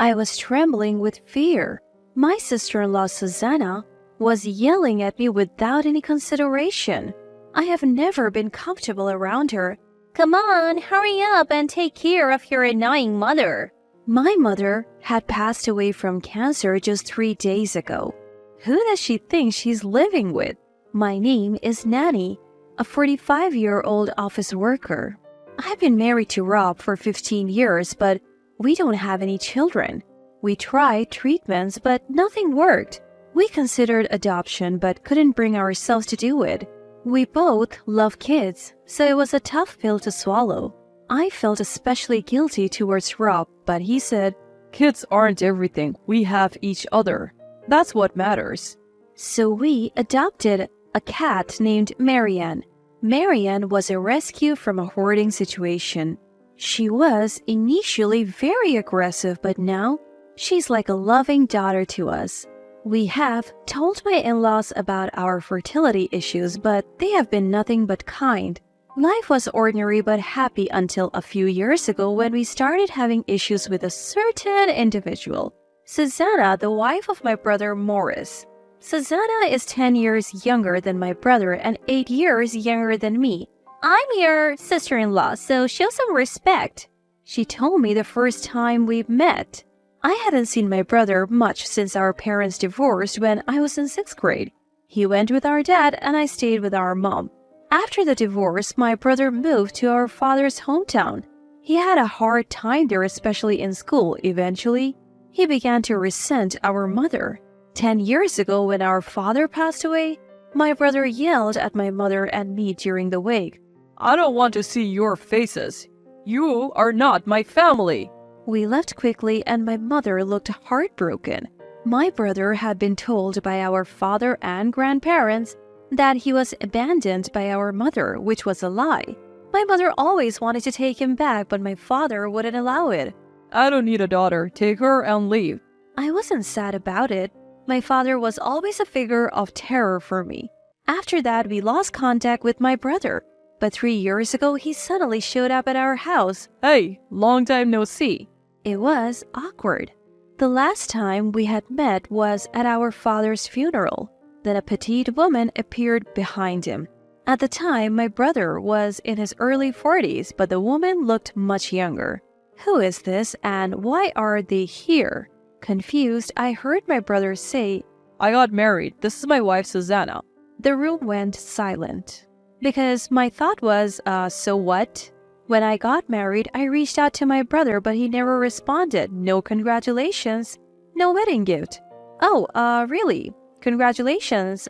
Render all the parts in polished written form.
I was trembling with fear. My sister-in-law, Susanna, was yelling at me without any consideration. I have never been comfortable around her. Come on, hurry up and take care of your annoying mother. My mother had passed away from cancer just 3 days ago. Who does she think she's living with? My name is Nanny, a 45-year-old office worker. I've been married to Rob for 15 years, but we don't have any children. We tried treatments, but nothing worked. We considered adoption, but couldn't bring ourselves to do it. We both love kids, so it was a tough pill to swallow. I felt especially guilty towards Rob, but he said, "Kids aren't everything. We have each other. That's what matters." So we adopted a cat named Marianne. Marianne was a rescue from a hoarding situation. She was initially very aggressive, but now she's like a loving daughter to us. We have told my in-laws about our fertility issues, but they have been nothing but kind. Life was ordinary but happy until a few years ago when we started having issues with a certain individual. Susanna, the wife of my brother Morris. Susanna is 10 years younger than my brother and 8 years younger than me. I'm your sister-in-law, so show some respect, she told me the first time we met. I hadn't seen my brother much since our parents divorced when I was in 6th grade. He went with our dad and I stayed with our mom. After the divorce, my brother moved to our father's hometown. He had a hard time there, especially in school. Eventually, he began to resent our mother. 10 years ago, when our father passed away, my brother yelled at my mother and me during the wake. "I don't want to see your faces. You are not my family." We left quickly and my mother looked heartbroken. My brother had been told by our father and grandparents that he was abandoned by our mother, which was a lie. My mother always wanted to take him back, but my father wouldn't allow it. "I don't need a daughter. Take her and leave." I wasn't sad about it. My father was always a figure of terror for me. After that, we lost contact with my brother. But 3 years ago, he suddenly showed up at our house. "Hey, long time no see." It was awkward. The last time we had met was at our father's funeral. Then a petite woman appeared behind him. At the time, my brother was in his early 40s, but the woman looked much younger. Who is this and why are they here? Confused, I heard my brother say, "I got married. This is my wife, Susanna." The room went silent. Because my thought was, so what? When I got married, I reached out to my brother, but he never responded. No congratulations. No wedding gift. Oh, really? Congratulations.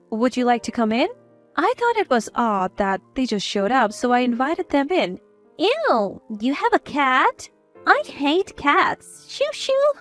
Would you like to come in? I thought it was odd that they just showed up, so I invited them in. Ew, you have a cat? I hate cats. Shoo shoo.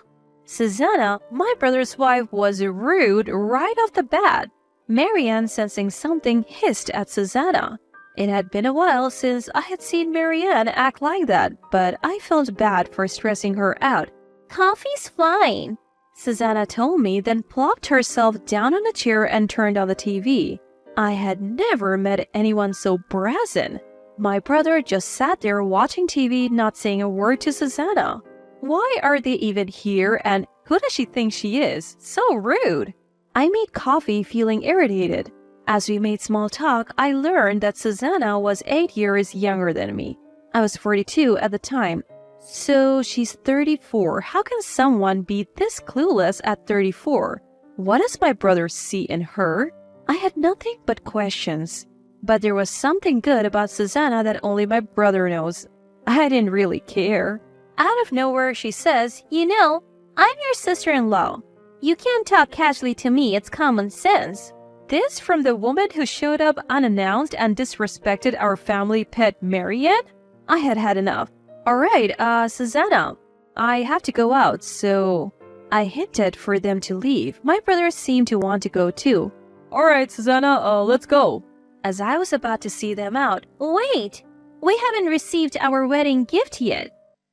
Susanna, my brother's wife, was rude right off the bat. Marianne, sensing something, hissed at Susanna. It had been a while since I had seen Marianne act like that, but I felt bad for stressing her out. Coffee's fine, Susanna told me, then plopped herself down on a chair and turned on the TV. I had never met anyone so brazen. My brother just sat there watching TV, not saying a word to Susanna. Why are they even here, and who does she think she is? So rude. I made coffee, feeling irritated. As we made small talk, I learned that Susanna was 8 years younger than me. I was 42 at the time. So she's 34. How can someone be this clueless at 34? What does my brother see in her? I had nothing but questions. But there was something good about Susanna that only my brother knows. I didn't really care. Out of nowhere, she says, "You know, I'm your sister-in-law. You can't talk casually to me, it's common sense." This from the woman who showed up unannounced and disrespected our family pet Marianne? I had had enough. Alright, Susanna, I have to go out, so... I hinted for them to leave. My brother seemed to want to go too. Alright, Susanna, let's go. As I was about to see them out, "Wait, we haven't received our wedding gift yet,"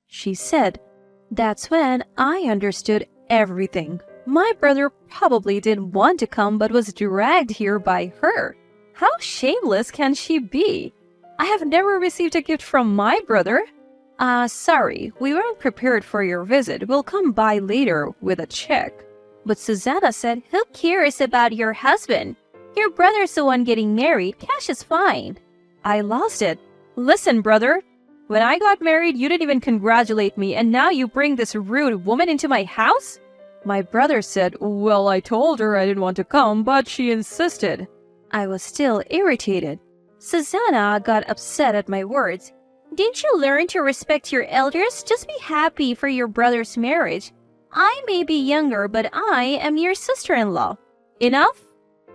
she said. That's when I understood everything. My brother probably didn't want to come but was dragged here by her. How shameless can she be? I have never received a gift from my brother. Sorry, we weren't prepared for your visit. We'll come by later with a check. But Susanna said, who cares about your husband? Your brother's the one getting married. Cash is fine. I lost it. Listen, brother. When I got married, you didn't even congratulate me, and now you bring this rude woman into my house? My brother said, well, I told her I didn't want to come, but she insisted. I was still irritated. Susanna got upset at my words. Didn't you learn to respect your elders? Just be happy for your brother's marriage. I may be younger, but I am your sister-in-law. Enough?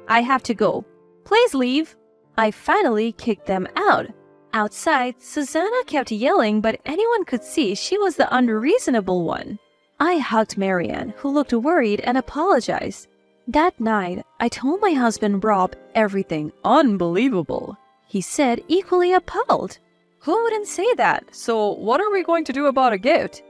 I have to go. Please leave. I finally kicked them out. Outside, Susanna kept yelling, but anyone could see she was the unreasonable one. I hugged Marianne, who looked worried, and apologized. That night, I told my husband Rob everything. Unbelievable, he said, equally appalled. Who wouldn't say that? So what are we going to do about a gift?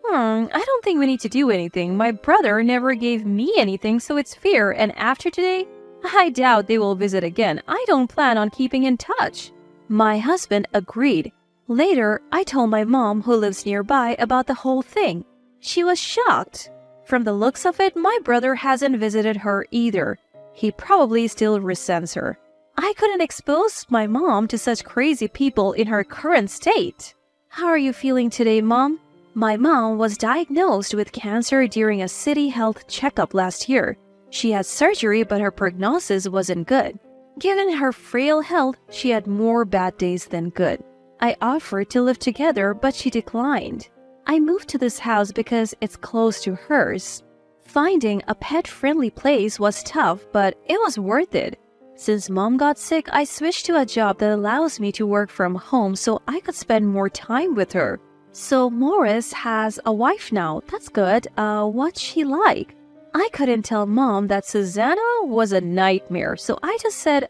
I don't think we need to do anything. My brother never gave me anything, so it's fair, and after today, I doubt they will visit again. I don't plan on keeping in touch. My husband agreed. Later, I told my mom, who lives nearby, about the whole thing. She was shocked. From the looks of it, my brother hasn't visited her either. He probably still resents her. I couldn't expose my mom to such crazy people in her current state. How are you feeling today, Mom? My mom was diagnosed with cancer during a city health checkup last year. She had surgery, but her prognosis wasn't good. Given her frail health, she had more bad days than good. I offered to live together, but she declined. I moved to this house because it's close to hers. Finding a pet-friendly place was tough, but it was worth it. Since Mom got sick, I switched to a job that allows me to work from home so I could spend more time with her. So Morris has a wife now. That's good. What's she like? I couldn't tell Mom that Susanna was a nightmare, so I just said,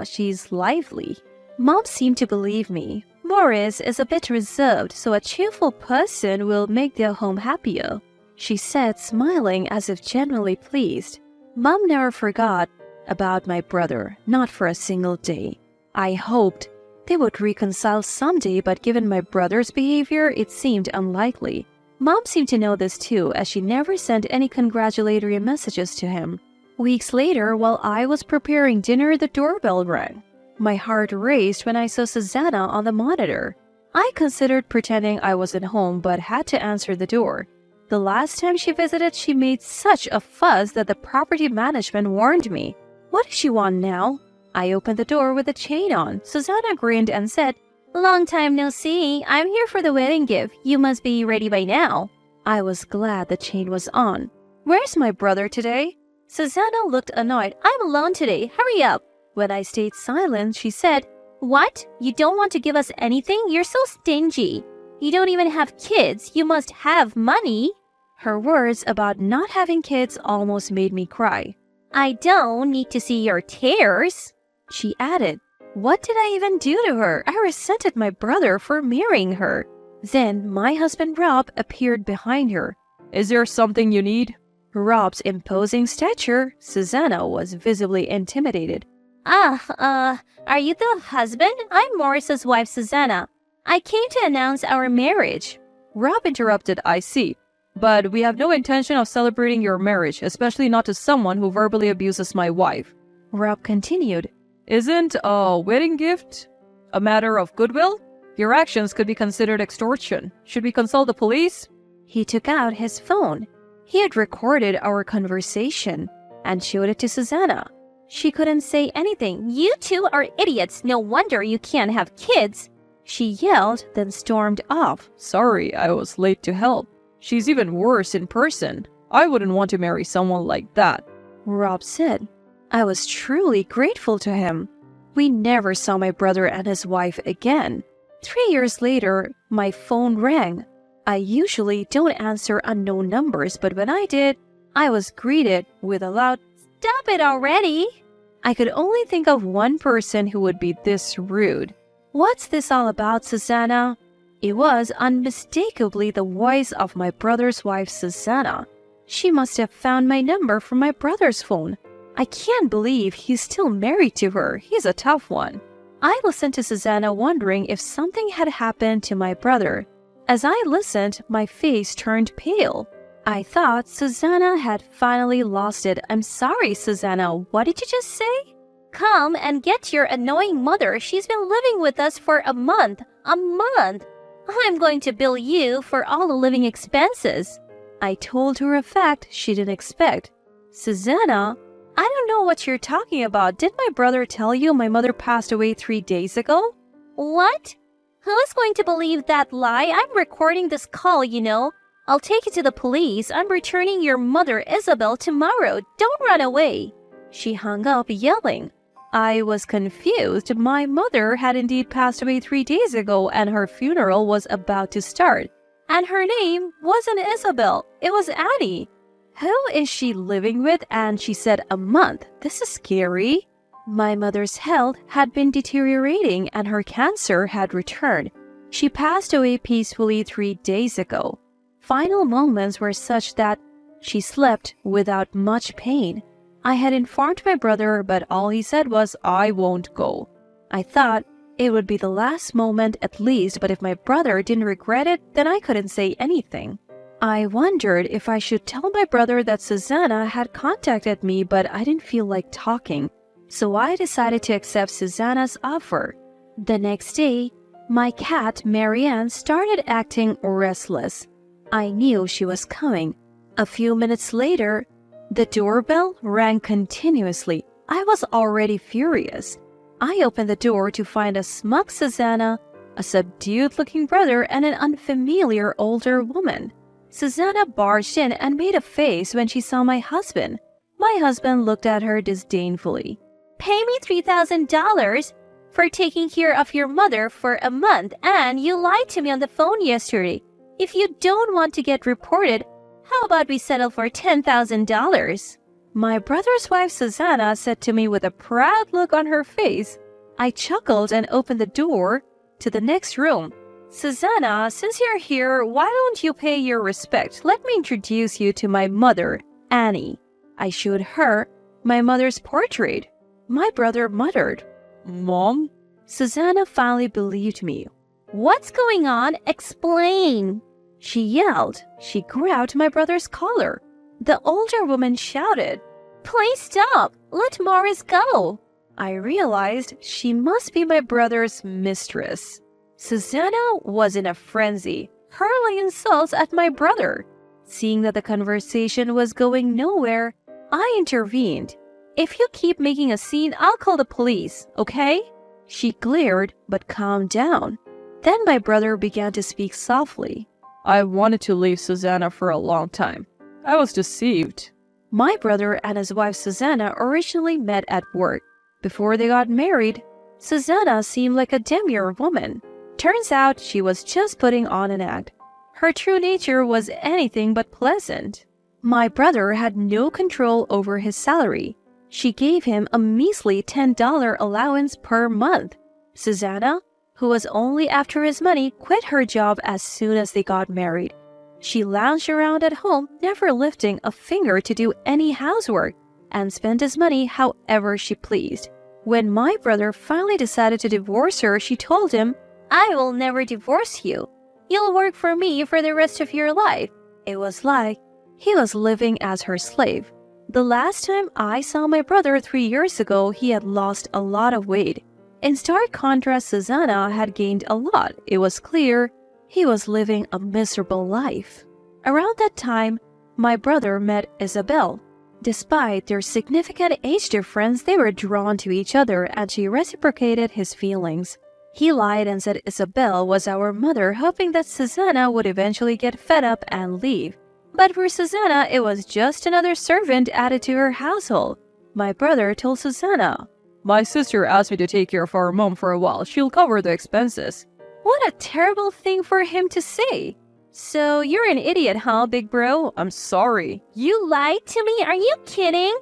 she's lively. Mom seemed to believe me. Morris is a bit reserved, so a cheerful person will make their home happier, she said, smiling as if genuinely pleased. Mom never forgot about my brother, not for a single day. I hoped they would reconcile someday, but given my brother's behavior, it seemed unlikely. Mom seemed to know this too, as she never sent any congratulatory messages to him. Weeks later, while I was preparing dinner, the doorbell rang. My heart raced when I saw Susanna on the monitor. I considered pretending I wasn't home, but had to answer the door. The last time she visited, she made such a fuss that the property management warned me. What does she want now? I opened the door with the chain on. Susanna grinned and said, Long time no see. I'm here for the wedding gift. You must be ready by now. I was glad the chain was on. Where's my brother today? Susanna looked annoyed. I'm alone today. Hurry up. When I stayed silent, she said, What? You don't want to give us anything? You're so stingy. You don't even have kids. You must have money. Her words about not having kids almost made me cry. I don't need to see your tears, she added. What did I even do to her? I resented my brother for marrying her. Then my husband Rob appeared behind her. Is there something you need? Rob's imposing stature, Susanna was visibly intimidated. Are you the husband? I'm Morris's wife, Susanna. I came to announce our marriage. Rob interrupted, I see. But we have no intention of celebrating your marriage, especially not to someone who verbally abuses my wife. Rob continued. Isn't a wedding gift a matter of goodwill? Your actions could be considered extortion. Should we consult the police? He took out his phone. He had recorded our conversation and showed it to Susanna. She couldn't say anything. You two are idiots. No wonder you can't have kids. She yelled, then stormed off. Sorry, I was late to help. She's even worse in person. I wouldn't want to marry someone like that, Rob said. I was truly grateful to him. We never saw my brother and his wife again. 3 years later, my phone rang. I usually don't answer unknown numbers, but when I did, I was greeted with a loud, Stop it already! I could only think of one person who would be this rude. What's this all about, Susanna? It was unmistakably the voice of my brother's wife, Susanna. She must have found my number from my brother's phone. I can't believe he's still married to her. He's a tough one. I listened to Susanna, wondering if something had happened to my brother. As I listened, my face turned pale. I thought Susanna had finally lost it. I'm sorry, Susanna. What did you just say? Come and get your annoying mother. She's been living with us for a month. A month! I'm going to bill you for all the living expenses. I told her a fact she didn't expect. Susanna, I don't know what you're talking about. Did my brother tell you my mother passed away 3 days ago? What? Who's going to believe that lie? I'm recording this call, you know. I'll take it to the police. I'm returning your mother, Isabel, tomorrow. Don't run away. She hung up, yelling. I was confused. My mother had indeed passed away 3 days ago, and her funeral was about to start. And her name wasn't Isabel. It was Annie. Who is she living with? And she said a month. This is scary. My mother's health had been deteriorating and her cancer had returned. She passed away peacefully 3 days ago. Final moments were such that she slept without much pain. I had informed my brother, but all he said was, I won't go. I thought it would be the last moment at least, but if my brother didn't regret it, then I couldn't say anything. I wondered if I should tell my brother that Susanna had contacted me, but I didn't feel like talking. So I decided to accept Susanna's offer. The next day, my cat, Marianne, started acting restless. I knew she was coming. A few minutes later, the doorbell rang continuously. I was already furious. I opened the door to find a smug Susanna, a subdued-looking brother, and an unfamiliar older woman. Susanna barged in and made a face when she saw my husband. My husband looked at her disdainfully. Pay me $3,000 for taking care of your mother for a month, and you lied to me on the phone yesterday. If you don't want to get reported, how about we settle for $10,000? My brother's wife Susanna said to me with a proud look on her face. I chuckled and opened the door to the next room. Susanna, since you're here, why don't you pay your respect? Let me introduce you to my mother, Annie. I showed her my mother's portrait. My brother muttered, Mom? Susanna finally believed me. What's going on? Explain. She yelled. She grabbed my brother's collar. The older woman shouted, Please stop. Let Morris go. I realized she must be my brother's mistress. Susanna was in a frenzy, hurling insults at my brother. Seeing that the conversation was going nowhere, I intervened. If you keep making a scene, I'll call the police, okay? She glared but calmed down. Then my brother began to speak softly. I wanted to leave Susanna for a long time. I was deceived. My brother and his wife Susanna originally met at work. Before they got married, Susanna seemed like a demure woman. Turns out she was just putting on an act. Her true nature was anything but pleasant. My brother had no control over his salary. She gave him a measly $10 allowance per month. Susanna, who was only after his money, quit her job as soon as they got married. She lounged around at home, never lifting a finger to do any housework, and spent his money however she pleased. When my brother finally decided to divorce her, she told him, I will never divorce you. You'll work for me for the rest of your life. It was like he was living as her slave. The last time I saw my brother 3 years ago, he had lost a lot of weight. In stark contrast, Susanna had gained a lot. It was clear he was living a miserable life. Around that time, my brother met Isabel. Despite their significant age difference, they were drawn to each other and she reciprocated his feelings. He lied and said Isabel was our mother, hoping that Susanna would eventually get fed up and leave. But for Susanna, it was just another servant added to her household. My brother told Susanna, My sister asked me to take care of our mom for a while. She'll cover the expenses. What a terrible thing for him to say. So you're an idiot, huh, big bro? I'm sorry. You lied to me? Are you kidding?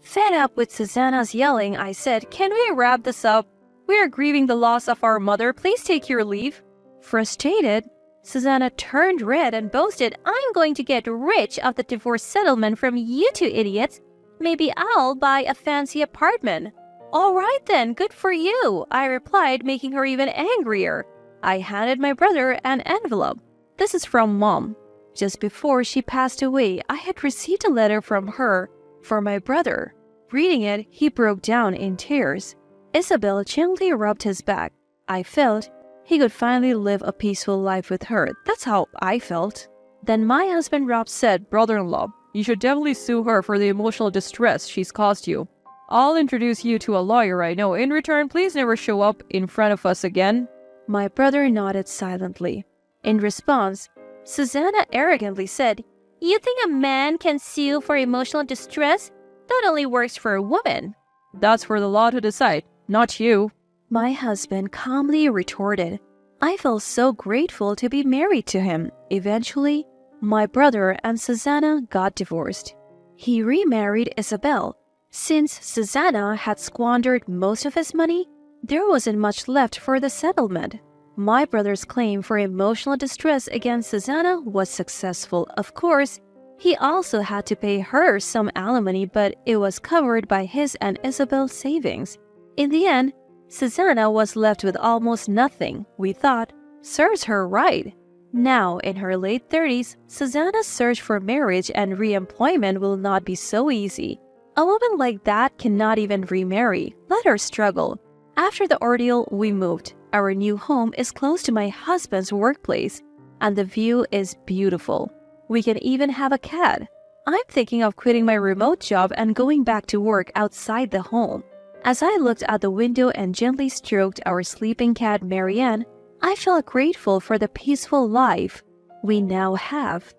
Fed up with Susanna's yelling, I said, Can we wrap this up? We are grieving the loss of our mother. Please take your leave. Frustrated, Susanna turned red and boasted, I'm going to get rich off the divorce settlement from you two idiots. Maybe I'll buy a fancy apartment. All right then, good for you, I replied, making her even angrier. I handed my brother an envelope. This is from Mom. Just before she passed away, I had received a letter from her for my brother. Reading it, he broke down in tears. Isabel gently rubbed his back. I felt he could finally live a peaceful life with her. That's how I felt. Then my husband Rob said, "Brother-in-law, you should definitely sue her for the emotional distress she's caused you. I'll introduce you to a lawyer I know. In return, please never show up in front of us again." My brother nodded silently. In response, Susanna arrogantly said, You think a man can sue for emotional distress? That only works for a woman. That's for the law to decide, not you. My husband calmly retorted. I felt so grateful to be married to him. Eventually, my brother and Susanna got divorced. He remarried Isabel. Since Susanna had squandered most of his money, there wasn't much left for the settlement. My brother's claim for emotional distress against Susanna was successful. Of course, he also had to pay her some alimony, but it was covered by his and Isabel's savings. In the end, Susanna was left with almost nothing. We thought, serves her right. Now, in her late 30s, Susanna's search for marriage and re-employment will not be so easy. A woman like that cannot even remarry. Let her struggle. After the ordeal, we moved. Our new home is close to my husband's workplace, and the view is beautiful. We can even have a cat. I'm thinking of quitting my remote job and going back to work outside the home. As I looked out the window and gently stroked our sleeping cat, Marianne, I felt grateful for the peaceful life we now have.